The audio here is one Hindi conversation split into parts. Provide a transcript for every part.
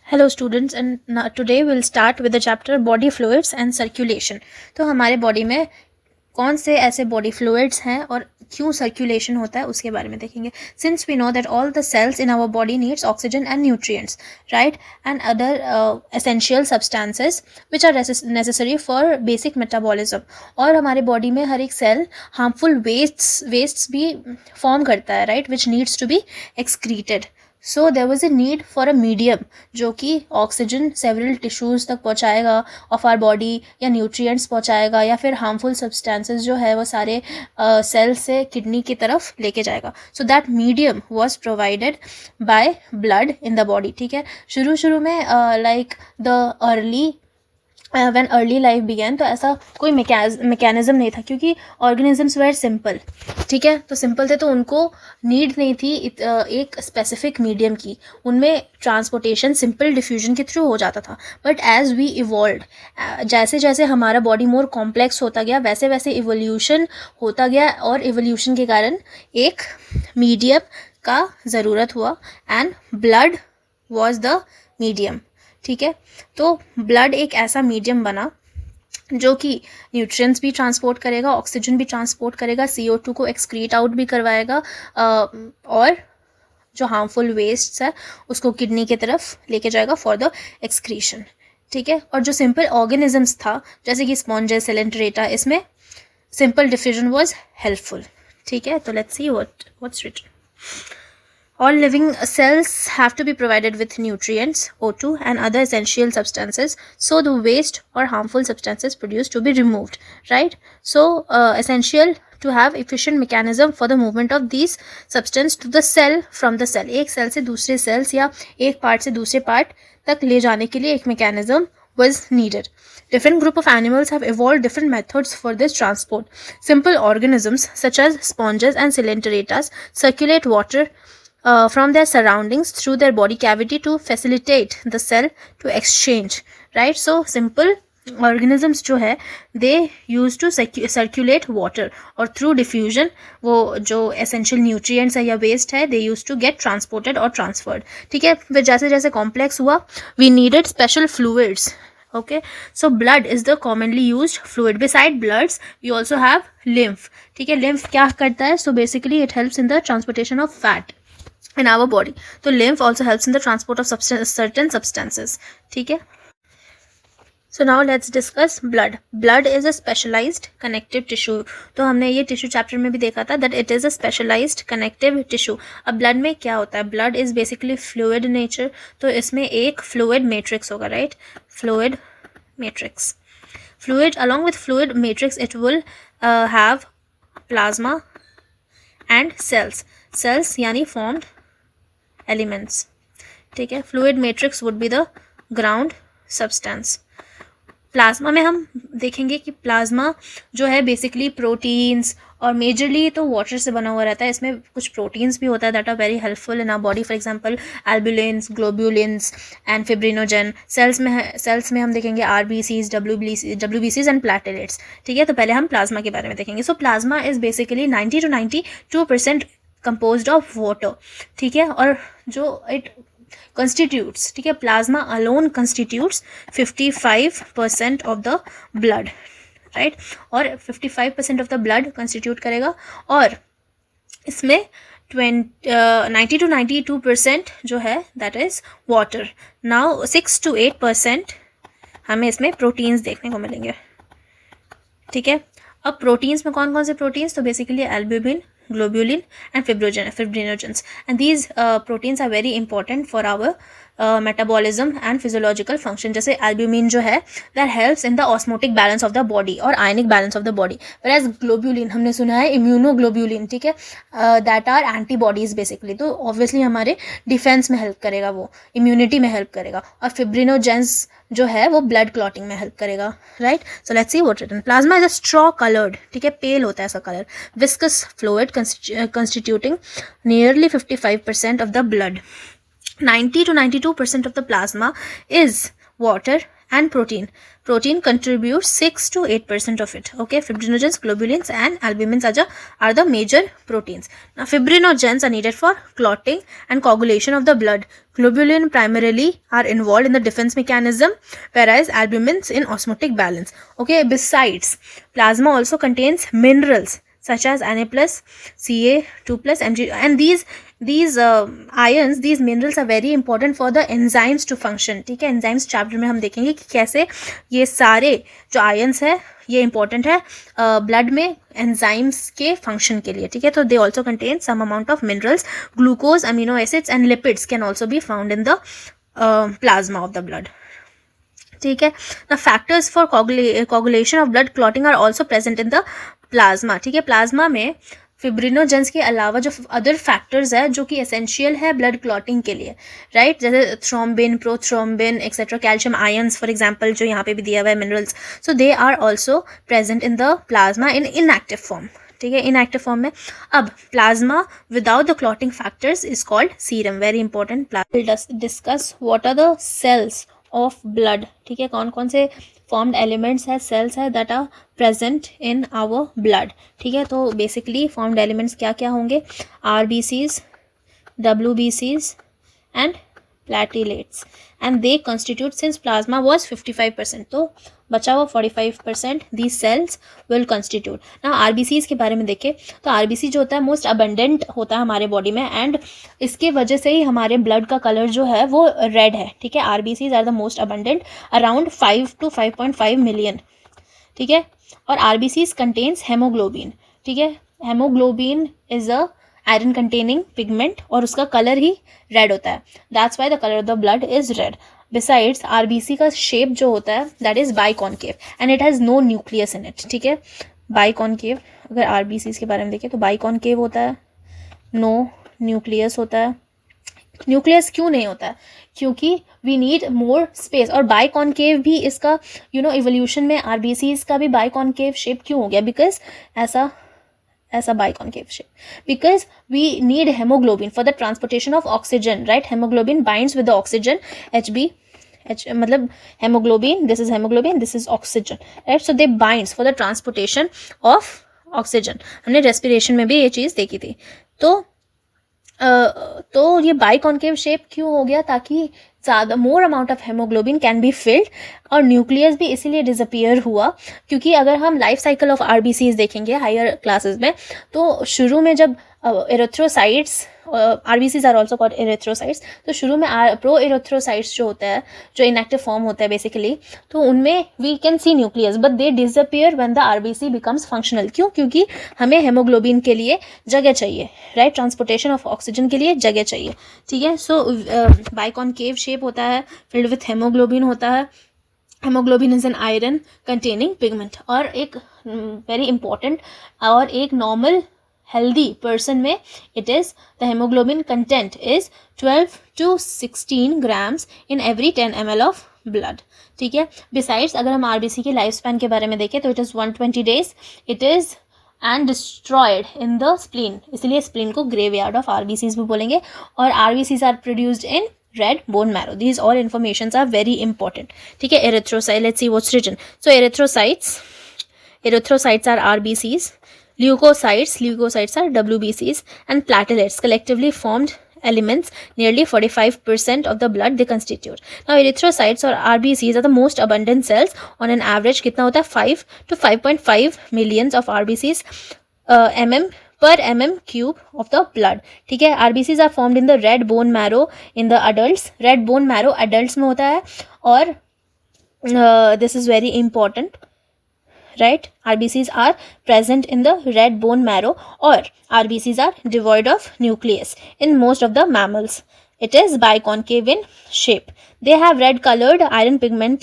Hello students and today will start with the chapter body fluids and circulation. तो हमारे बॉडी में कौन से ऐसे बॉडी फ्लूइड्स हैं और क्यों सर्कुलेशन होता है उसके बारे में देखेंगे। Since we know that all the cells in our body needs oxygen and nutrients, right, and other essential substances which are necessary for basic metabolism. और हमारे बॉडी में हर एक सेल हार्मफुल वेस्ट्स भी फॉर्म करता है, right, which needs to be excreted. So there was a need for a medium जो कि ऑक्सीजन सेवरल टिश्यूज़ तक पहुंचाएगा ऑफ आर बॉडी, या न्यूट्रिएंट्स पहुंचाएगा, या फिर हार्मफुल सब्सटेंसेस जो है वो सारे सेल से किडनी की तरफ लेके जाएगा। So that medium was provided by blood in the body. ठीक है, शुरू में like the early when early life began, तो ऐसा कोई मैकेनिज्म नहीं था क्योंकि ऑर्गेनिजम्स वेर सिंपल। ठीक है, तो सिंपल थे तो उनको नीड नहीं थी एक स्पेसिफिक मीडियम की। उनमें ट्रांसपोर्टेशन सिंपल डिफ्यूजन के थ्रू हो जाता था। बट एज वी इवॉल्व, जैसे जैसे हमारा बॉडी मोर कॉम्प्लेक्स होता गया वैसे वैसे इवोल्यूशन होता गया, और इवोल्यूशन के कारण एक मीडियम का ज़रूरत हुआ and blood was the medium. ठीक है, तो ब्लड एक ऐसा मीडियम बना जो कि न्यूट्रिएंट्स भी ट्रांसपोर्ट करेगा, ऑक्सीजन भी ट्रांसपोर्ट करेगा, CO2 को एक्सक्रीट आउट भी करवाएगा, और जो हार्मफुल वेस्ट्स है उसको किडनी की तरफ लेके जाएगा फॉर द एक्सक्रीशन। ठीक है, और जो सिंपल ऑर्गेनिजम्स था जैसे कि स्पॉन्जेस, सिलेंटरेटा, इसमें सिंपल डिफ्यूजन वाज हेल्पफुल। ठीक है, तो let's see what's written. All living cells have to be provided with nutrients, O2, and other essential substances, so the waste or harmful substances produced to be removed, right? So, essential to have efficient mechanism for the movement of these substance to the cell from the cell. एक cell से दूसरे cells या एक part से दूसरे part तक ले जाने के लिए एक mechanism was needed. Different group of animals have evolved different methods for this transport. Simple organisms such as sponges and coelenterators circulate water from their surroundings through their body cavity to facilitate the cell to exchange, right? So simple organisms जो है they used to circulate water, और through diffusion वो जो essential nutrients है या waste है they used to get transported or transferred. ठीक है, फिर जैसे जैसे complex हुआ we needed special fluids. Okay, so blood is the commonly used fluid. Beside bloods we also have lymph. ठीक है, lymph क्या करता है? So basically it helps in the transportation of fat in our body. So lymph also helps in the transport of certain substances. ठीक है, so now let's discuss blood. Blood is a specialized connective tissue. तो हमने ये tissue chapter में भी देखा था that it is a specialized connective tissue. अब blood में क्या होता है? Blood is basically fluid nature. तो इसमें एक fluid matrix होगा, right? Fluid matrix. Fluid, along with fluid matrix, it will have plasma and cells. Cells यानी formed elements. ठीक है, fluid matrix would be the ground substance. Plasma में हम देखेंगे कि प्लाज्मा जो है बेसिकली प्रोटीन्स और मेजरली तो वाटर से बना हुआ रहता है। इसमें कुछ प्रोटीन्स भी होता है that are very helpful in our body, for example albumins, globulins and fibrinogen. Cells में हम देखेंगे RBCs, WBCs एंड प्लेटलेट्स। ठीक है, तो पहले हम प्लाज्मा के बारे में देखेंगे। सो plasma is basically 90 to 92% composed of water. ठीक है, और जो इट constitutes, ठीक है, plasma alone constitutes 55% of the blood, right, और 55% ऑफ द ब्लड कंस्टिट्यूट करेगा, और इसमें 90 to 92% जो है that is water. Now 6 to 8% हमें इसमें प्रोटीन्स देखने को मिलेंगे। ठीक है, अब प्रोटीन्स में कौन कौन से प्रोटीन्स? तो basically albumin, globulin and fibrinogens, and these proteins are very important for our metabolism and physiological function. जैसे albumin जो है that helps in the osmotic balance of the body और ionic balance of the body, whereas globulin हमने सुना है immunoglobulin, ठीक है, that are antibodies basically, तो obviously हमारे डिफेंस में हेल्प करेगा, वो इम्यूनिटी में हेल्प करेगा, और fibrinogens जो है वो ब्लड क्लॉटिंग में हेल्प करेगा, right. So let's see what written. Plasma is a straw coloured, ठीक है, पेल होता है ऐसा colour, viscous fluid constituting nearly 55% of the blood. 90 to 92% of the plasma is water and protein contributes 6 to 8% of it. Okay, fibrinogens, globulins and albumins are the major proteins. Now fibrinogens are needed for clotting and coagulation of the blood. Globulin primarily are involved in the defense mechanism, whereas albumins in osmotic balance. Okay, besides, plasma also contains minerals such as Na+, Ca, 2+, Mg, and these ions, these minerals are very important for the enzymes to function. ठीक है, enzymes chapter में हम देखेंगे कि कैसे ये सारे जो ions है ये important है blood में enzymes के function के लिए. ठीक है, तो they also contain some amount of minerals. Glucose, amino acids and lipids can also be found in the plasma of the blood. ठीक है, the factors for coagulation of blood clotting are also present in the plasma. ठीक है, प्लाज्मा में फिब्रिनोजेंस के अलावा जो अदर फैक्टर्स है जो कि एसेंशियल है ब्लड क्लॉटिंग के लिए, राइट, जैसे thrombin, prothrombin etcetera, calcium ions for example जो यहाँ पे भी दिया हुआ है, minerals, so they are also present in the plasma in inactive form. ठीक है, इनएक्टिव फॉर्म में. अब plasma without the clotting factors is called serum. Very important. Discuss what are the cells of blood. ठीक है, कौन कौन से फॉर्म्ड एलिमेंट्स है, सेल्स है that are present in our blood. ठीक है, तो बेसिकली फॉर्म्ड एलिमेंट्स क्या क्या होंगे? RBCs, WBCs and platelets, and they constitute, since plasma was 55%, तो बचा हुआ 45% दीज सेल्स विल कंस्टिट्यूट. ना RBCs के बारे में देखें तो RBC जो होता है मोस्ट अबंडेंट होता है हमारे बॉडी में, एंड इसके वजह से ही हमारे ब्लड का कलर जो है वो रेड है. ठीक है, RBCs are the most abundant, around 5 to 5.5 million. ठीक है, और RBCs कंटेन्स हेमोग्लोबिन. ठीक है, haemoglobin is a iron containing pigment और उसका कलर ही रेड होता है. That's why the colour of the blood is red. Besides RBC का शेप जो होता है that is biconcave and it has no nucleus in it. ठीक है, बाइकॉनकेव, अगर RBCs के बारे में देखें तो बाइकॉनकेव होता है, नो न्यूक्लियस होता है. न्यूक्लियस क्यों नहीं होता है? क्योंकि वी नीड मोर स्पेस. और बाइकॉनकेव भी इसका इवोल्यूशन में RBCs का भी बाइकॉनकेव शेप क्यों हो गया? बिकॉज ऐसा biconcave shape, because we need haemoglobin for the transportation of oxygen, right. Haemoglobin binds with the oxygen, मतलब haemoglobin, this is haemoglobin, this is oxygen, right. So they binds for the transportation of oxygen. हमने रेस्पिरेशन में भी ये चीज़ देखी थी. तो ये बाइकॉनकेव शेप क्यों हो गया? ताकि ज़्यादा more amount of haemoglobin can be filled. और न्यूक्लियस भी इसीलिए डिसअपियर हुआ क्योंकि अगर हम लाइफ साइकिल ऑफ RBCs देखेंगे हायर क्लासेस में, तो शुरू में जब erythrocytes, RBCs are also called erythrocytes, तो शुरू में प्रो एरिथ्रोसाइट्स जो होता है, जो इनएक्टिव फॉर्म होता है बेसिकली, तो उनमें we can see nucleus, but they disappear when the RBC becomes functional. क्यों? क्योंकि हमें हेमोग्लोबिन के लिए जगह चाहिए, राइट, ट्रांसपोर्टेशन ऑफ ऑक्सीजन के लिए जगह चाहिए. ठीक है, सो बाइकॉनकेव शेप होता है, फिल्ड विथ हेमोग्लोबिन होता है. Haemoglobin is an iron containing pigment. और एक वेरी इंपॉर्टेंट, और एक नॉर्मल हेल्दी पर्सन में it is the haemoglobin content is 12 to 16 grams in every 10 ml of blood. ठीक है, बिसाइड्स अगर हम RBC के लाइफ स्पैन के बारे में देखें तो it is 120 days. It is and destroyed in the spleen, इसलिए स्प्लीन को ग्रेवयार्ड ऑफ RBCs भी बोलेंगे. और RBCs are produced in red bone marrow. These all informations are very important. ठीक है, erythrocyte, let's see what's written. So erythrocytes are RBCs, leukocytes are WBCs, and platelets collectively formed elements, nearly 45% of the blood they constitute. Now erythrocytes or RBCs are the most abundant cells. On an average कितना होता है? 5 to 5.5 millions of RBCs per mm³ of the blood. ठीक है, RBCs are formed in the red bone marrow in the adults. red bone marrow adults में होता है. और this is very important, right. RBCs are present in the red bone marrow, or RBCs are devoid of nucleus in most of the mammals. It is biconcave in shape. They have red colored iron pigment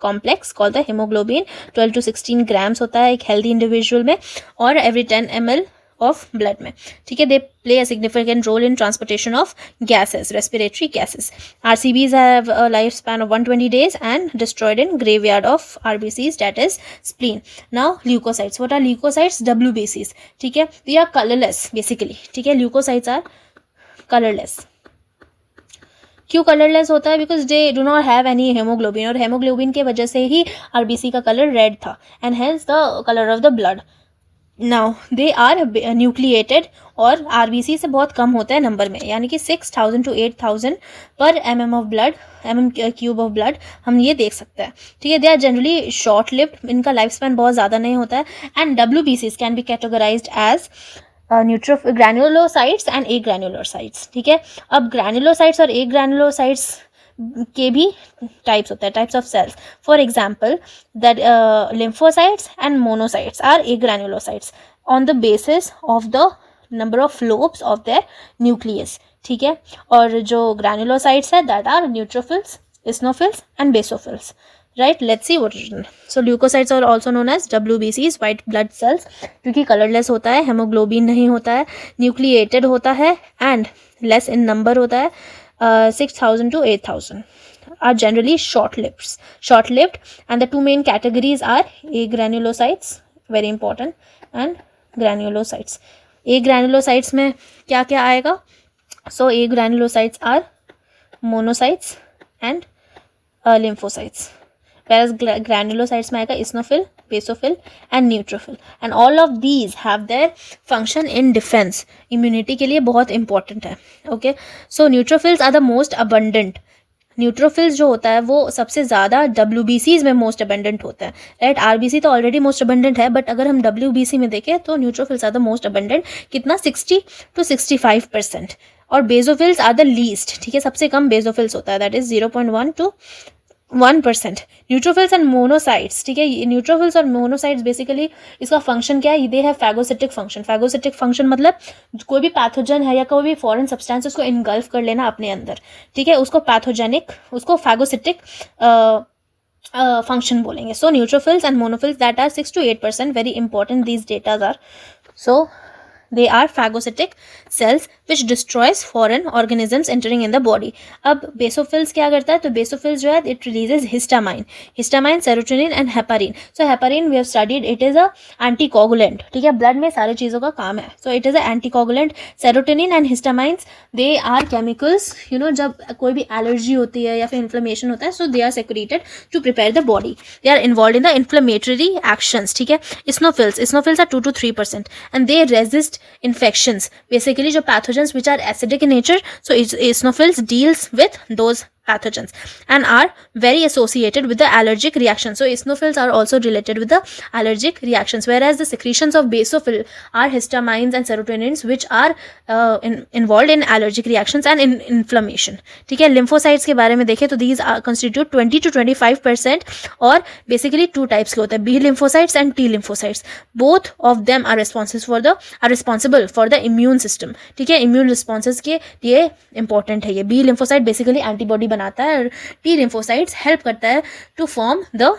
complex called the hemoglobin. 12 to 16 grams होता है एक healthy individual में, और every 10 ml of blood में. ठीक है, they play a significant role in transportation of gases, respiratory gases. RCBs have a lifespan of 120 days and destroyed in graveyard of RBCs, that is spleen. Now leukocytes, what are leukocytes? WBCs. ठीक है, they are colorless basically. ठीक है, leukocytes are colorless. क्यों कलरलेस होता है? Because they do not have any haemoglobin, और हेमोग्लोबिन के वजह से ही आरबीसी का कलर रेड था, and hence the colour of the blood. Now they are nucleated, और आरबीसी से बहुत कम होता है नंबर में, यानी कि 6000 to 8000 पर MM of blood, MM cube of blood, हम ये देख सकते हैं. ठीक है, they are generally short lived, इनका लाइफ स्पैन बहुत ज़्यादा नहीं होता है. एंड डब्ल्यूबीसीज can be categorised as granulocytes and agranulocytes. ठीक है, अब ग्रैनुलोसाइट्स और ए ग्रैनुलोसाइट्स के भी टाइप्स होते हैं, types of cells. For example that lymphocytes and monocytes are agranulocytes on the basis of the number of lobes of their nucleus. ठीक है, और जो ग्रैनुलोसाइट्स है that are neutrophils, eosinophils and basophils. Right, let's see what it is. So leukocytes are also known as WBCs, white blood cells, क्योंकि कलरलेस होता है, हेमोग्लोबिन नहीं होता है, न्यूक्लिएटेड होता है, एंड लेस इन नंबर होता है, 6000 to 8000, are generally short-lived, and the two main categories are agranulocytes, very important, and granulocytes. agranulocytes में क्या क्या आएगा? So agranulocytes are monocytes and lymphocytes, whereas granulocytes में आएगा eosinophil, basophil and neutrophil, and all of these have their function in defense, immunity के लिए बहुत important है. Okay, so neutrophils are the most abundant. Neutrophils जो होता है वो सबसे ज़्यादा WBCs में मोस्ट अबेंडेंट होता है, राइट. RBC तो ऑलरेडी मोस्ट अबेंडेंट है, बट अगर हम WBC में देखें तो neutrophils are the most abundant. कितना? 60 to 65%. और बेसोफिल्स आर द लीस्ट. ठीक है, सबसे कम बेसोफिल्स होता है, that is 0.1 to 1%. Neutrophils and monocytes. ठीक है, न्यूट्रोफिल्स और मोनोसाइट्स बेसिकली इसका फंक्शन क्या है? They have phagocytic function. Phagocytic function मतलब कोई भी पैथोजन है या कोई भी फॉरेन सब्सटेंस उसको इनगल्फ कर लेना अपने अंदर. ठीक है, उसको पैथोजेनिक, उसको फैगोसिटिक फंक्शन बोलेंगे. So neutrophils and monophils that are 6 to 8%, very important these datas are. So they are phagocytic cells which destroys foreign organisms entering in the body. अब basophils क्या करता है? तो basophils जो है it releases histamine, serotonin and heparin. So heparin we have studied, it is a anticoagulant. ठीक है, blood में सारी चीज़ों का काम है. So it is a anticoagulant. Serotonin and histamines they are chemicals, you know, जब कोई भी allergy होती है या फिर inflammation होता है, so they are secreted to prepare the body. They are involved in the inflammatory actions. ठीक है, eosinophils are 2 to 3%, and they resist infections, basically जो pathogens which are acidic in nature. So eosinophils deals with those pathogens and are very associated with the allergic reaction. So eosinophils are also related with the allergic reactions, whereas the secretions of basophil are histamines and serotonins which are involved in allergic reactions and in inflammation. ठीक है, lymphocytes के बारे में देखें तो these are constitute 20 to 25%, और basically two types के होते हैं, B lymphocytes and T lymphocytes. Both of them are responsible for the immune system. ठीक है, immune responses के लिए important है ये. B lymphocyte basically antibody बनाता है, और T lymphocytes help करता है to form the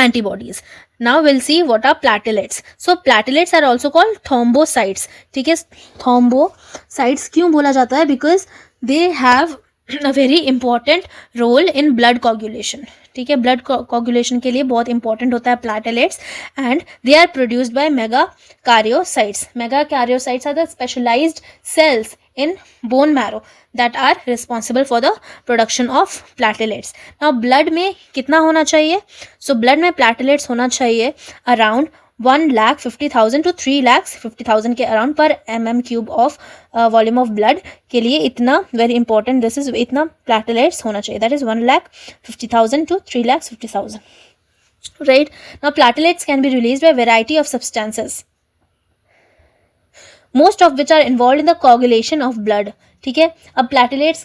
antibodies. Now we'll see what are platelets. So platelets are also called thrombocytes. ठीक है, thrombocytes क्यों बोला जाता है? Because they have a very important role in blood coagulation. ठीक है, ब्लड कोगुलेशन के लिए बहुत इंपॉर्टेंट होता है platelets, and they are produced by megakaryocytes. Megakaryocytes are the specialised cells in bone marrow that are responsible for the production of platelets. Now blood में कितना होना चाहिए? So blood में platelets होना चाहिए around 1,50,000 to 3,50,000 के अराउंड पर mm cube of volume of blood के लिए. इतना वेरी इंपॉर्टेंट, दिस इज इतना प्लेटलेट्स होना चाहिए, that is 1,50,000 to 3,50,000. Right, now platelets can be release by variety of substances, most of which are involve in the coagulation of blood. ठीक है, अब प्लेटलेट्स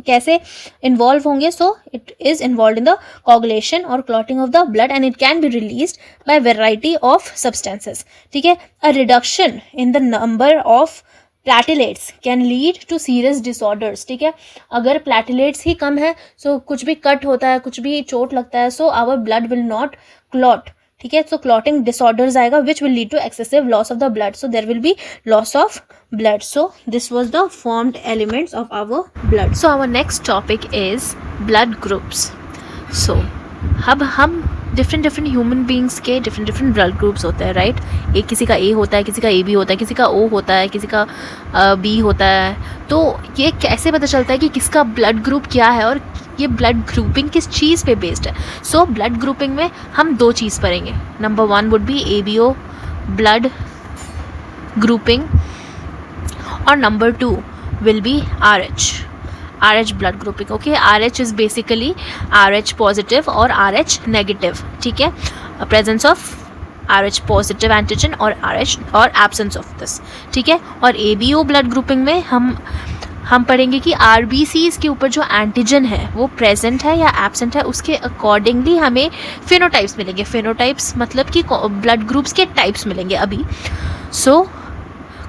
कैसे इन्वॉल्व होंगे? So it is involve in the coagulation और clotting of the blood, and it can be released bye variety of substances. ठीक है, a reduction in the number of platelets can lead to serious disorders. ठीक है, अगर प्लेटलेट्स ही कम है, सो कुछ भी कट होता है, कुछ भी चोट लगता है, so our blood will not clot. ठीक है, सो क्लॉटिंग डिसऑर्डर्स आएगा which will lead to excessive loss of the blood, so there will be loss of blood. So this was the formed elements of our blood. So our next topic is blood groups. So अब हम डिफरेंट ह्यूमन बींग्स के डिफरेंट ब्लड ग्रुप्स होते हैं, राइट। एक किसी का ए होता है, किसी का ए बी होता है, किसी का ओ होता है, किसी का बी होता है। तो ये कैसे पता चलता है कि किसका ब्लड ग्रुप क्या है और ये ब्लड ग्रुपिंग किस चीज़ पे बेस्ड है? सो ब्लड ग्रुपिंग में हम 2 चीज़ पढ़ेंगे। Number 1 would be ABO blood grouping और number 2 will be RH blood grouping. Okay, RH is basically RH positive और RH नेगेटिव, ठीक है, presence of RH positive antigen और RH और एब्सेंस ऑफ दिस, ठीक है। और ABO ब्लड ग्रुपिंग में हम पढ़ेंगे कि RBCs के ऊपर जो एंटीजन है वो प्रेजेंट है या एब्सेंट है, उसके अकॉर्डिंगली हमें फिनोटाइप्स मिलेंगे। फिनोटाइप्स मतलब कि ब्लड ग्रुप्स के टाइप्स मिलेंगे अभी। सो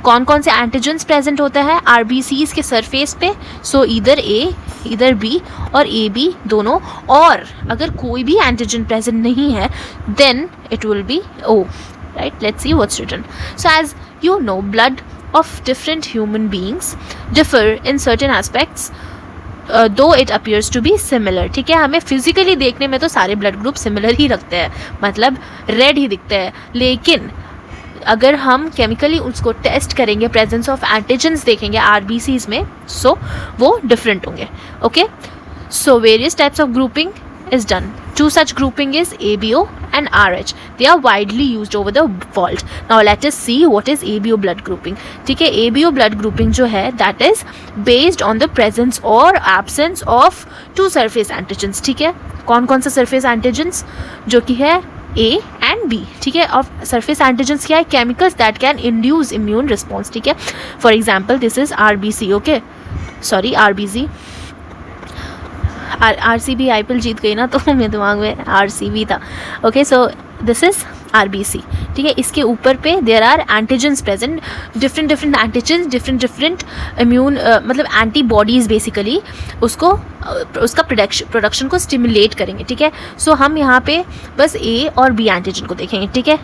कौन कौन से एंटीजन्स प्रेजेंट होता है RBCs के सरफेस पे? सो इधर A इधर B और AB दोनों, और अगर कोई भी एंटीजन प्रेजेंट नहीं है then it will be O, right. Let's see what's written. So as you know, blood of different human beings differ in certain aspects though it appears to be similar, ठीक है। हमें फिजिकली देखने में तो सारे ब्लड ग्रुप सिमिलर ही रखते हैं, मतलब रेड ही दिखते हैं, लेकिन अगर हम केमिकली उसको टेस्ट करेंगे, प्रेजेंस ऑफ एंटीजन्स देखेंगे RBCs में, सो वो डिफरेंट होंगे। Okay, so various types of grouping is done. 2 such grouping is ABO and RH. They are widely used over the world. Now let us see what is ABO blood grouping. ठीक है, ABO blood grouping जो है that is based on the presence or absence of 2 surface antigens, ठीक है। कौन कौन सा surface antigens? जो कि है A and B, ठीक है। और surface antigens क्या है? Chemicals that can induce immune response, ठीक है। For example, this is RBC, okay, sorry RBC, RCB IPL जीत गई ना, तो मेरे दिमाग में RCB था। Okay, so this is RBC, ठीक है। इसके ऊपर पे there are antigens present, different antigens, different immune मतलब एंटीबॉडीज़ बेसिकली उसको उसका प्रोडक्शन को स्टिमुलेट करेंगे, ठीक है। सो हम यहाँ पे बस A और B एंटीजन को देखेंगे, ठीक है।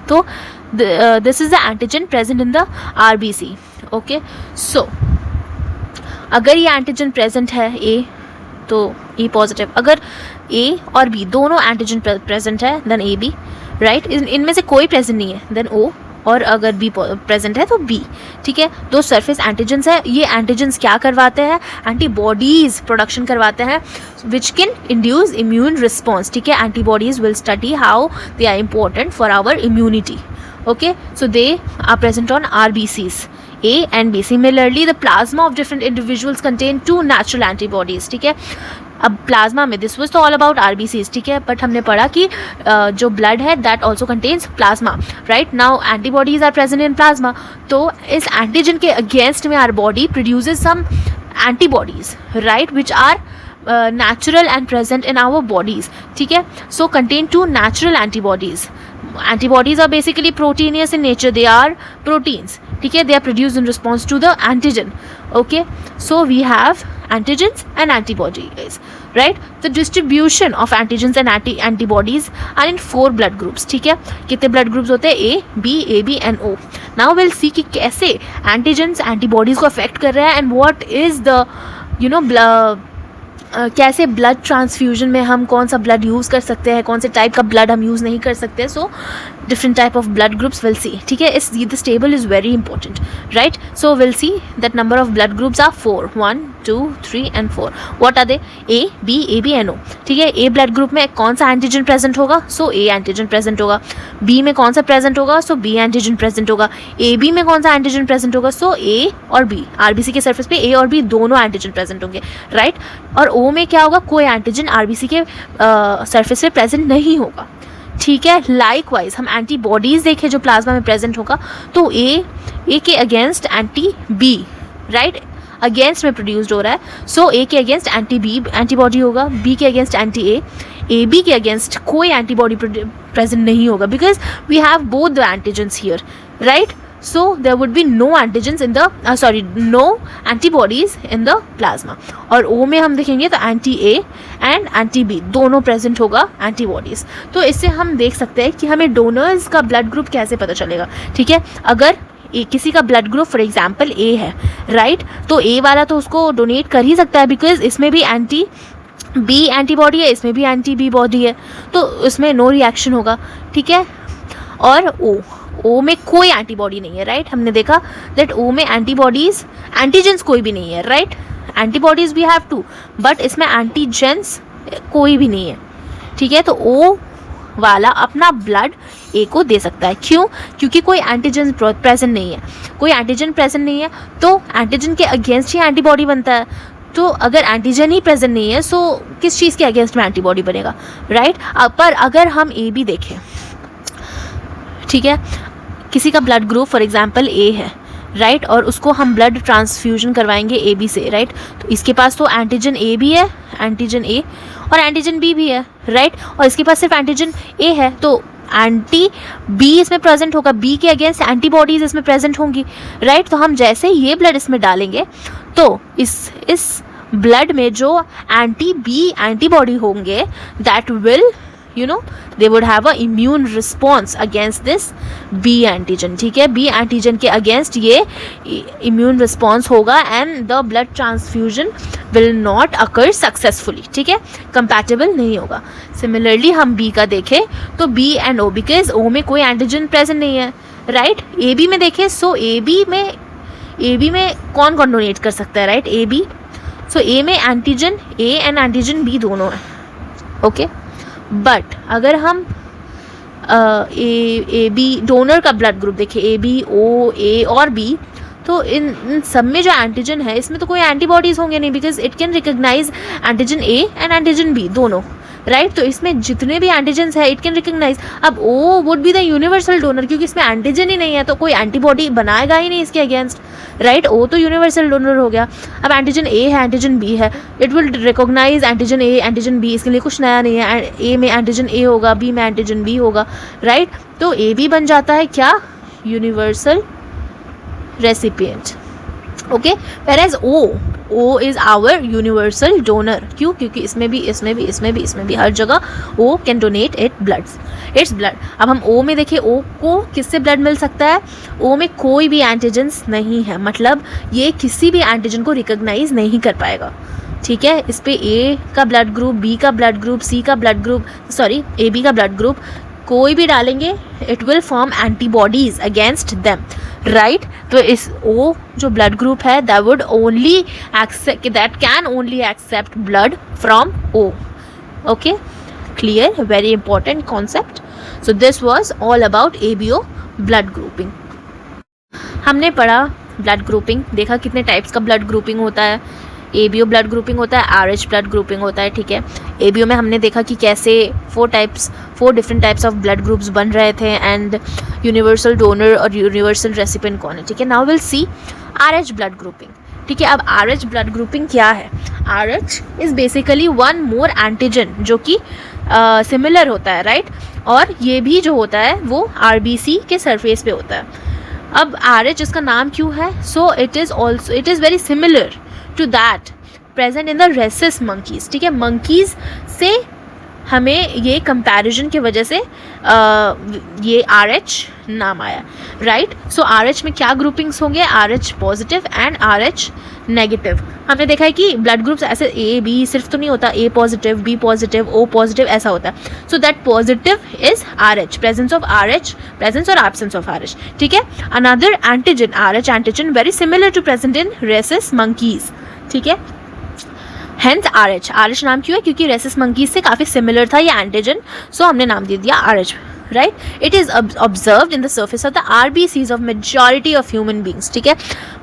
तो this is the antigen present in the RBC। Okay, so अगर ये एंटीजन प्रेजेंट है A तो E पॉजिटिव, अगर A और B दोनों एंटीजन प्रेजेंट है देन AB, राइट। इनमें से कोई प्रेजेंट नहीं है देन O, और अगर B प्रेजेंट है तो B, ठीक है। 2 सरफेस एंटीजन्स है, ये एंटीजन्स क्या करवाते हैं? एंटीबॉडीज़ प्रोडक्शन करवाते हैं which can induce immune response, ठीक है। Antibodies will study how they are important for our immunity. Okay, so they are present on RBCs A and B. Similarly, the plasma of different individuals contain 2 natural antibodies, ठीक है। अब प्लाज्मा में दिस वाज तो ऑल अबाउट RBCs, ठीक है, बट हमने पढ़ा कि जो ब्लड है that also contains plasma, right. Now antibodies are present in plasma, तो इस एंटीजन के अगेंस्ट में our body produces some antibodies, right, which are natural and present in our bodies, ठीक है। So contain 2 natural antibodies. Antibodies are basically proteinous in nature. They are proteins, ठीक है। They are produced in response to the antigen. Okay, so we have antigens and antibodies, right? The distribution of antigens and antibodies are in 4 blood groups, ठीक है। कितने blood groups होते हैं? A, B, AB and O. Now we'll see कि कैसे antigens antibodies को affect कर रहे हैं and what is the कैसे ब्लड ट्रांसफ्यूजन में हम कौन सा ब्लड यूज़ कर सकते हैं, कौन से टाइप का ब्लड हम यूज़ नहीं कर सकते। So different type of blood groups will see, ठीक है। This table is very important, right. So will see that number of blood groups are 4, 1, 2, 3 and 4. What are they? A, B, AB and O, ठीक है। A ब्लड ग्रुप में कौन सा एंटीजन प्रेजेंट होगा? सो A एंटीजन प्रेजेंट होगा। B में कौन सा प्रेजेंट होगा? सो B एंटीजन प्रेजेंट होगा। AB में कौन सा एंटीजन प्रेजेंट होगा? सो A और B, RBC के सरफेस पे A और B दोनों एंटीजन प्रेजेंट होंगे, राइट। और O में क्या होगा? कोई एंटीजन RBC के सरफेस पे प्रेजेंट नहीं होगा, ठीक है। लाइकवाइज हम एंटीबॉडीज़ देखें जो प्लाज्मा में प्रेजेंट होगा, तो A के against anti B, right, against में प्रोड्यूस्ड हो रहा है। सो A के अगेंस्ट एंटी B एंटीबॉडी होगा, B के अगेंस्ट एंटी A, AB के अगेंस्ट कोई एंटीबॉडी प्रेजेंट नहीं होगा because we have both the antigens here, right. So there would be no antigens in the no antibodies in the plasma. और O में हम देखेंगे तो anti A and anti B दोनों प्रेजेंट होगा एंटीबॉडीज़। तो इससे हम देख सकते हैं कि हमें डोनर्स का ब्लड ग्रुप कैसे पता चलेगा, ठीक है। अगर किसी का blood group for example A है, राइट, तो A वाला तो उसको डोनेट कर ही सकता है बिकॉज इसमें भी एंटी बी एंटीबॉडी है, इसमें भी एंटी बी बॉडी है, तो इसमें नो रिएक्शन होगा, ठीक है। और ओ में कोई एंटीबॉडी नहीं है, राइट। हमने देखा दैट ओ में एंटीबॉडीज, एंटीजेंस कोई भी नहीं है, right. Antibodies we have two, but इसमें एंटीजेंस कोई भी नहीं है, ठीक है। तो ओ वाला अपना ब्लड ए को दे सकता है, क्यों? क्योंकि कोई एंटीजन प्रेजेंट नहीं है, कोई एंटीजन प्रेजेंट नहीं है, तो एंटीजन के अगेंस्ट ही एंटीबॉडी बनता है। तो अगर एंटीजन ही प्रेजेंट नहीं है, सो किस चीज़ के अगेंस्ट में एंटीबॉडी बनेगा, राइट। पर अगर हम ए बी देखें, ठीक है, किसी का ब्लड ग्रुप फॉर एग्जांपल ए है, राइट, और उसको हम ब्लड ट्रांसफ्यूजन करवाएंगे ए बी से, राइट। तो इसके पास तो एंटीजन ए भी है, एंटीजन ए, और एंटीजन बी भी है, राइट, और इसके पास सिर्फ एंटीजन ए है, तो एंटी बी इसमें प्रेजेंट होगा, बी के अगेंस्ट एंटीबॉडीज इसमें प्रेजेंट होंगी, राइट। तो हम जैसे ये ब्लड इसमें डालेंगे तो इस ब्लड में जो एंटी बी एंटीबॉडी होंगे, that will they would have a immune response against this B antigen, ठीक है। B antigen के against ये immune response होगा and the blood transfusion will not occur successfully, ठीक है, compatible नहीं होगा। Similarly हम B का देखें तो B and O, because O में कोई antigen present नहीं है, right। AB में देखें, so AB में कौन डोनेट कर सकता है, right, AB। so A में antigen A and antigen B दोनों है, ओके। बट अगर हम ए बी डोनर का ब्लड ग्रुप देखें, ए बी, ओ, ए और बी, तो इन सब में जो एंटीजन है इसमें तो कोई एंटीबॉडीज होंगे नहीं, because it can recognise antigen A and antigen B दोनों, राइट। तो इसमें जितने भी एंटीजन्स है इट कैन रिकग्नाइज। अब O would be the universal donor, क्योंकि इसमें एंटीजन ही नहीं है तो कोई एंटीबॉडी बनाएगा ही नहीं इसके अगेंस्ट, राइट। ओ तो यूनिवर्सल डोनर हो गया। अब एंटीजन ए है, एंटीजन बी है, it will recognise antigen A, antigen B, इसके लिए कुछ नया नहीं है। ए में एंटीजन ए होगा, बी में एंटीजन बी होगा, राइट। तो ए बी बन जाता है क्या, universal recipient, okay. Whereas O is our universal donor, क्यों? क्योंकि इसमें भी हर जगह O can donate its blood. अब हम ओ में देखें, ओ को किससे ब्लड मिल सकता है? ओ में कोई भी एंटीजन्स नहीं है, मतलब ये किसी भी एंटीजन को रिकॉग्नाइज नहीं कर पाएगा, ठीक है। इस पे ए का ब्लड ग्रुप, बी का ब्लड ग्रुप, सी का blood group, sorry A B का ब्लड ग्रुप कोई भी डालेंगे, it will form antibodies against them, right. तो इस ओ जो ब्लड ग्रुप है that can only accept blood from O, okay, clear, very important concept. So this was all about ABO blood grouping. हमने पढ़ा ब्लड ग्रुपिंग, देखा कितने टाइप्स का ब्लड ग्रुपिंग होता है। ABO ब्लड ग्रुपिंग होता है, RH ब्लड ग्रुपिंग होता है, ठीक है। ABO में हमने देखा कि कैसे 4 different types of blood groups बन रहे थे, एंड यूनिवर्सल डोनर और यूनिवर्सल रेसिपिएंट कौन है, ठीक है। Now will see RH blood grouping, ठीक है। अब RH ब्लड ग्रुपिंग क्या है? RH is basically one more antigen जो कि सिमिलर होता है, राइट। और ये भी जो होता है वो RBC के सरफेस पे होता है। अब RH इसका नाम क्यों है? So it is very similar to that present in the rhesus monkeys, ठीक है। मंकीज़ से हमें ये कंपैरिजन की वजह से ये RH नाम आया, राइट। सो RH में क्या ग्रुपिंग्स होंगे? RH positive and RH negative. हमने देखा है कि ब्लड ग्रुप्स ऐसे A B सिर्फ तो नहीं होता, A positive, B positive, O positive, ऐसा होता है। So that positive is RH, presence of RH, presence और एब्सेंस ऑफ RH, ठीक है। Another antigen, RH antigen very similar to present in rhesus monkeys, ठीक है। हेंस RH नाम क्यों है? क्योंकि रेसिस मंकीज से काफ़ी सिमिलर था ये एंटीजन, सो हमने नाम दे दिया RH, right. It is observed in the surface of the RBCs of majority of human beings, ठीक है।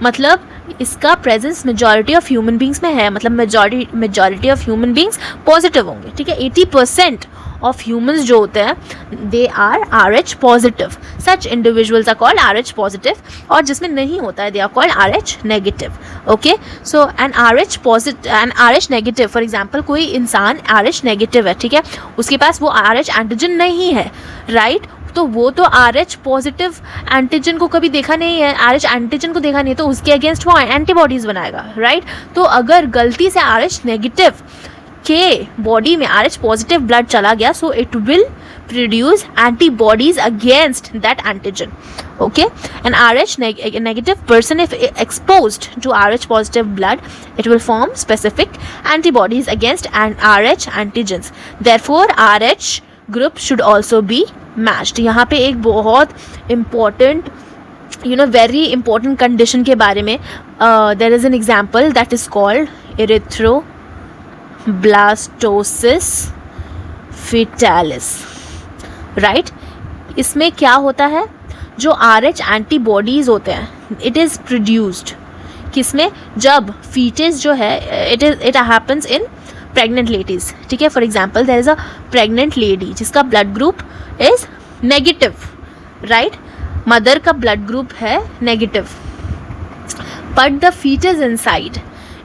मतलब इसका presence majority of human beings में है, मतलब majority of human beings positive होंगे, ठीक है। 80% ऑफ ह्यूमंस जो होते हैं they are RH positive, such individuals are called RH positive, और जिसमें नहीं होता है they are called RH negative, okay. So an RH positive and RH negative, for example कोई इंसान RH नेगेटिव है, ठीक है, उसके पास वो RH एंटीजन नहीं है, राइट। तो वो तो RH पॉजिटिव एंटीजन को कभी देखा नहीं है, RH एंटीजन को देखा नहीं है, तो उसके अगेंस्ट वो एंटीबॉडीज़ बनाएगा, राइट। तो अगर गलती से RH नेगेटिव के बॉडी में RH पॉजिटिव ब्लड चला गया, so it will produce antibodies against that antigen. Okay, an Rh negative person, if exposed to Rh positive blood, it will form specific antibodies against Rh antigens. Therefore Rh group should also be matched. यहाँ पे एक बहुत important very important condition के बारे में there is an example that is called erythroblastosis fetalis, right? इसमें क्या होता है, जो RH एंटीबॉडीज़ होते हैं इट इज़ प्रोड्यूस्ड किसमें, जब फीटस जो है it happens in pregnant ladies. ठीक है, for example there is a pregnant lady जिसका blood group is negative, right? Mother का ब्लड ग्रुप है negative, but the foetus inside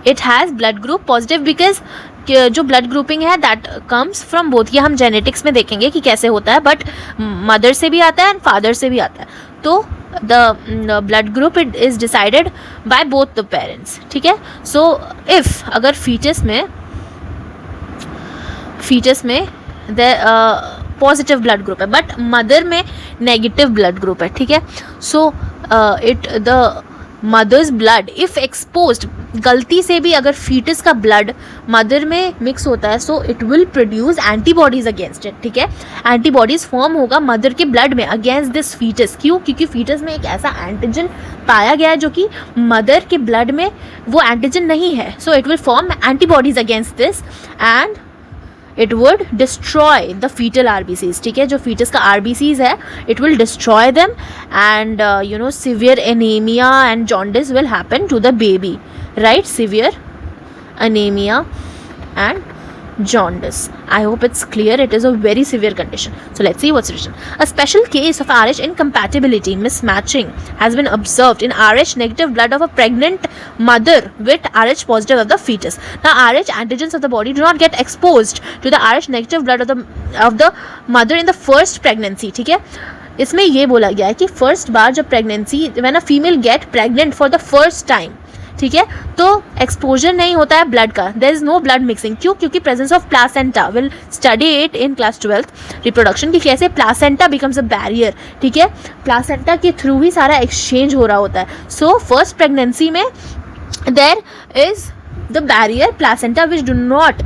it has blood group positive, because जो ब्लड ग्रुपिंग है दैट कम्स फ्रॉम बोथ. ये हम जेनेटिक्स में देखेंगे कि कैसे होता है, बट मदर से भी आता है एंड फादर से भी आता है. तो the blood group it is decided by both the parents. ठीक है, सो इफ़ अगर फीटस में द पॉजिटिव ब्लड ग्रुप है बट मदर में नेगेटिव ब्लड ग्रुप है, ठीक है, so the mother's blood if exposed, गलती से भी अगर फीटस का ब्लड मदर में मिक्स होता है, so it will produce antibodies against it. ठीक है, एंटीबॉडीज़ फॉर्म होगा मदर के ब्लड में अगेंस्ट दिस फीटस. क्यों? क्योंकि फीटस में एक ऐसा एंटीजन पाया गया है जो कि मदर के ब्लड में वो एंटीजन नहीं है. So it will form antibodies against this and it would destroy the fetal RBCs. ठीक है, जो fetus का RBCs है it will destroy them and severe anemia and jaundice will happen to the baby, right? Severe anemia and jaundice. I hope it's clear. It is a very severe condition. So let's see what's written. A special case of Rh incompatibility mismatching has been observed in Rh negative blood of a pregnant mother with Rh positive of the fetus. Now Rh antigens of the body do not get exposed to the Rh negative blood of the mother in the first pregnancy. ठीक है, इसमें ये बोला गया है कि फर्स्ट बार जब pregnancy when a female get pregnant for the first time, ठीक है, तो एक्सपोजर नहीं होता है ब्लड का. There is no blood mixing. क्यों? क्योंकि presence of placenta. Will study it in class 12 reproduction की कैसे प्लासेंटा बिकम्स अ बैरियर. ठीक है, प्लासेंटा के थ्रू ही सारा एक्सचेंज हो रहा होता है. सो फर्स्ट प्रेगनेंसी में there is the barrier placenta which do not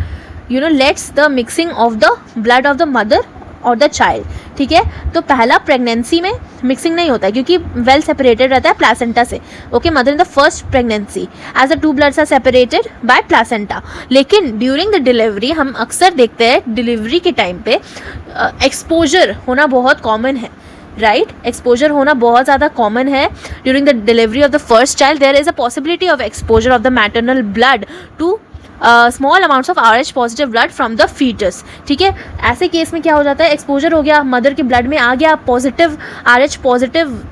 lets the mixing of the blood of the mother और द चाइल्ड. ठीक है, तो पहला प्रेगनेंसी में मिक्सिंग नहीं होता है क्योंकि वेल सेपरेटेड रहता है प्लासेंटा से. Okay, mother in the first pregnancy as the two bloods are separated by placenta. लेकिन ड्यूरिंग द डिलीवरी हम अक्सर देखते हैं डिलीवरी के टाइम पे एक्सपोजर होना बहुत कॉमन है, राइट? एक्सपोजर होना बहुत ज़्यादा कॉमन है. During the delivery of the first child there is a possibility of exposure of the maternal blood to small amounts of RH positive blood from the foetus. ठीक है, ऐसे केस में क्या हो जाता है, एक्सपोजर हो गया, मदर के ब्लड में आ गया पॉजिटिव RH पॉजिटिव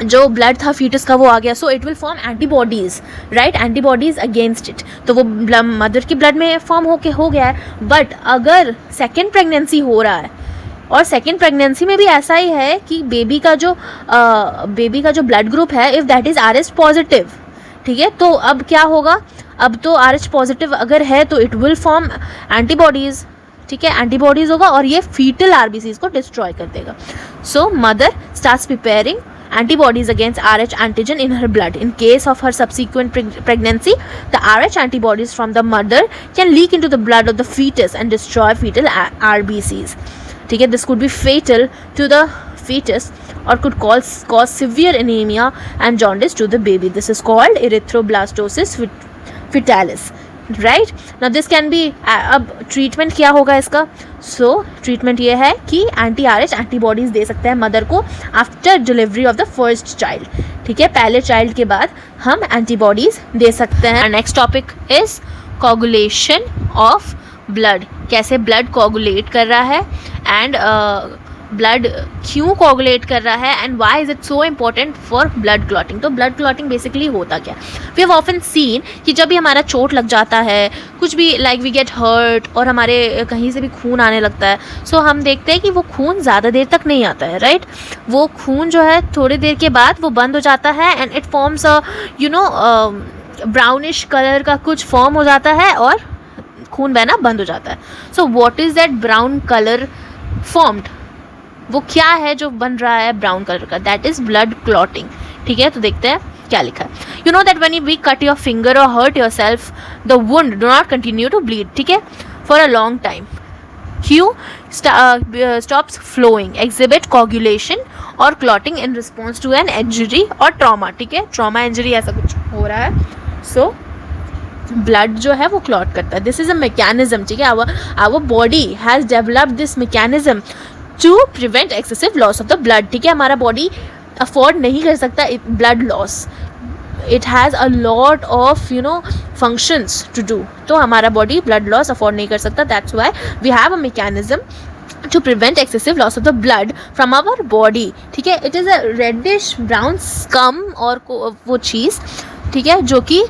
जो ब्लड था फीटस का वो आ गया. So it will form antibodies, right? Antibodies against it. तो वो मदर के ब्लड में फॉर्म हो गया है. बट अगर सेकेंड प्रेगनेंसी हो रहा है और सेकेंड प्रेगनेंसी में भी ऐसा ही है कि बेबी का जो ब्लड ग्रुप है if that is RH positive, ठीक है, तो अब क्या होगा, अब तो RH पॉजिटिव अगर है तो इट विल फॉर्म एंटीबॉडीज़. ठीक है, एंटीबॉडीज़ होगा और ये फीटल RBCs को डिस्ट्रॉय कर देगा. So mother starts preparing antibodies against Rh antigen in her blood. In case of her subsequent pregnancy, the Rh antibodies from the mother can leak into the blood of the fetus and destroy fetal RBCs. ठीक है, this could be fatal to the fetus or could cause severe anemia and jaundice to the baby. This is called erythroblastosis fetalis. Right, now this can be. अब ट्रीटमेंट क्या होगा इसका? सो ट्रीटमेंट ये है कि एंटी RH एंटीबॉडीज़ दे सकते हैं मदर को after delivery of the first child. ठीक है, पहले चाइल्ड के बाद हम एंटीबॉडीज़ दे सकते हैं. Next topic is coagulation of blood. कैसे ब्लड कोगुलेट कर रहा है एंड ब्लड क्यों कोगुलेट कर रहा है and why is it so important for blood clotting. तो ब्लड क्लॉटिंग बेसिकली होता क्या? वी हैव ऑफन सीन कि जब भी हमारा चोट लग जाता है, कुछ भी लाइक वी गेट हर्ट और हमारे कहीं से भी खून आने लगता है, सो हम देखते हैं कि वो खून ज़्यादा देर तक नहीं आता है, राइट? वो खून जो है थोड़ी देर के बाद वो बंद हो जाता है and it forms brownish colour का कुछ फॉर्म हो जाता है और खून बहना बंद हो जाता है. So what is that brown colour formed? वो क्या है जो बन रहा है ब्राउन कलर का, दैट इज ब्लड क्लॉटिंग। ठीक है, तो देखते हैं क्या लिखा है। You know that when we cut your finger or hurt yourself the wound do not continue to bleed, ठीक है, for a long time. Hue stops flowing, exhibit coagulation or clotting in response to an injury or trauma, ठीक है, trauma injury ऐसा कुछ हो रहा है, so blood जो है वो clot करता है। This is a mechanism, ठीक है, our body has developed this mechanism to prevent excessive loss of the blood, ठीक है, हमारा body afford नहीं कर सकता blood loss, it has a lot of functions to do, तो हमारा body blood loss afford नहीं कर सकता, that's why we have a mechanism to prevent excessive loss of the blood from our body, ठीक है। it is a reddish brown scum और वो चीज़, ठीक है, जो कि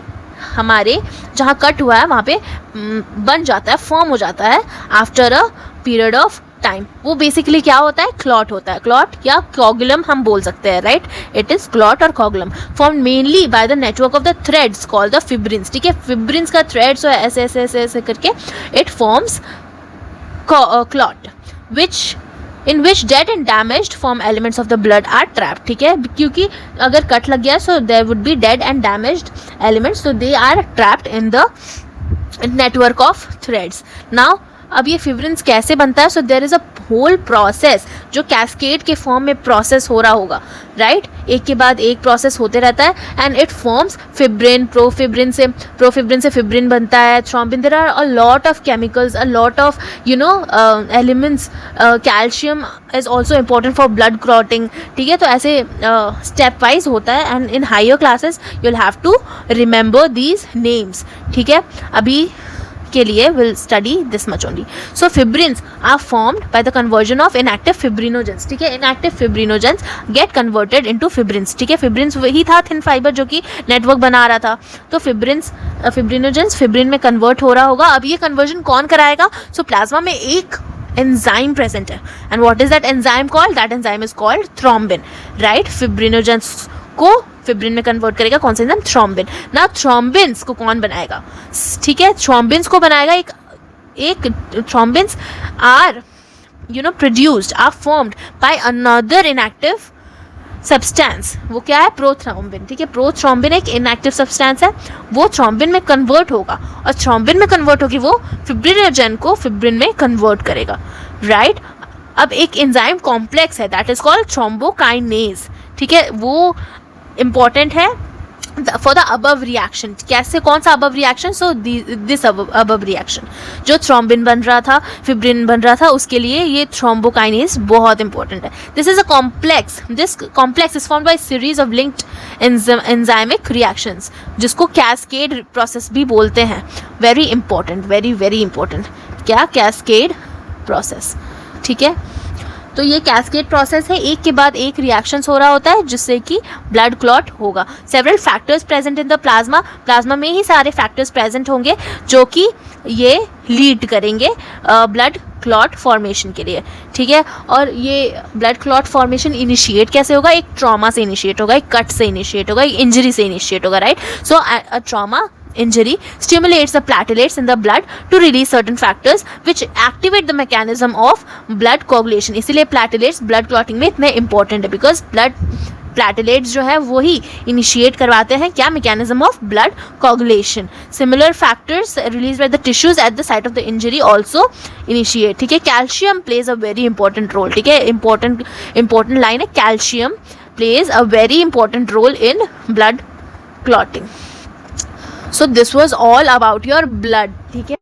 हमारे जहाँ कट हुआ है वहाँ पे बन जाता है, फॉर्म हो जाता है after a period of time. वो बेसिकली क्या होता है, क्लॉट होता है, क्लॉट या कॉगुलम हम बोल सकते हैं, right, it is clot or coagulum form mainly by the network of the threads called the fibrins, ठीक है, फिब्रिन्स का थ्रेड्स ऐसे ऐसे ऐसे ऐसे करके it forms clot which in which dead and damaged form elements of the blood are trapped, ठीक है, क्योंकि अगर कट लग गया so there would be dead and damaged elements, so they are trapped in the network of threads. Now अब ये फिब्रिन्स कैसे बनता है, so there is a whole process जो कैस्केड के फॉर्म में प्रोसेस हो रहा होगा, राइट, एक के बाद एक प्रोसेस होते रहता है and it forms fibrin, profibrin से फिब्रिन बनता है, thrombin, there are a lot of chemicals, a lot of elements, calcium is also important for blood clotting, ठीक है, तो ऐसे स्टेप वाइज होता है and in higher classes you will have to remember these names, ठीक है, अभी के लिए will study this much only. So fibrins are formed by the conversion of inactive फिब्रिनोजेंस, ठीक है, इनएक्टिव फिब्रिनोजेंस गेट कन्वर्टेड इनटू फिब्रिन्स, ठीक है, फिब्रिन्स वही था थिन फाइबर जो कि नेटवर्क बना रहा था, तो फिब्रिनोजेंस फिब्रिन में कन्वर्ट हो रहा होगा। अब ये कन्वर्जन कौन कराएगा, सो प्लाज्मा में एक एंजाइम प्रेजेंट है and what is that enzyme called, that enzyme is called thrombin, right, fibrinogens को फिब्रिन में कन्वर्ट करेगा कौन सा एंजाइम, थ्रोम्बिन। ना थ्रोम्बिन्स को कौन बनाएगा, ठीक है, थ्रोम्बिन्स को बनाएगा एक thrombins are produced, are formed by another inactive substance, वो क्या है, प्रोथ्रोम्बिन, ठीक है, प्रोथ्रोम्बिन एक इनएक्टिव सब्सटेंस है, वो थ्रोम्बिन में कन्वर्ट होगा और थ्रोम्बिन में कन्वर्ट होगी वो फिब्रिनोजन को फिब्रिन में कन्वर्ट करेगा, राइट। अब एक एंजाइम कॉम्प्लेक्स है दैट इज कॉल्ड थ्रोम्बोकाइनेज, ठीक है, वो इम्पॉर्टेंट है फॉर द अबव रिएक्शन। कैसे, कौन सा above reaction, so this above reaction जो थ्रोम्बिन बन रहा था, फिब्रिन बन रहा था, उसके लिए ये थ्रोम्बोकाइनेज बहुत इंपॉर्टेंट है। This is a complex, this complex is formed by series of linked enzymic reactions, जिसको कैस्केड प्रोसेस भी बोलते हैं। Very important, very very important, क्या, कैस्केड प्रोसेस, ठीक है। तो ये कैस्केड प्रोसेस है, एक के बाद एक रिएक्शंस हो रहा होता है जिससे कि ब्लड क्लॉट होगा। Several factors present in the plasma, plasma में ही सारे फैक्टर्स प्रेजेंट होंगे जो कि ये लीड करेंगे ब्लड क्लॉट फॉर्मेशन के लिए, ठीक है। और ये ब्लड क्लॉट फॉर्मेशन इनिशिएट कैसे होगा, एक ट्रॉमा से इनिशिएट होगा, एक कट से इनिशिएट होगा, एक इंजरी से इनिशिएट होगा, right. So a trauma injury stimulates the platelets in the blood to release certain factors which activate the mechanism of blood coagulation। इसीलिए platelets blood clotting में इतने important है because blood platelets जो है वो ही initiate करवाते हैं क्या, mechanism of blood coagulation। Similar factors released by the tissues at the site of the injury also initiate, ठीक है। calcium plays a very important role, ठीक है, important line है, calcium plays a very important role in blood clotting। So this was all about your blood, ठीक है।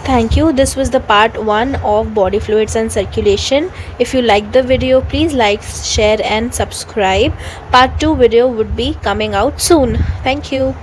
Thank you. This was the part 1 of body fluids and circulation. If you like the video, please like, share and subscribe. Part 2 video would be coming out soon. Thank you.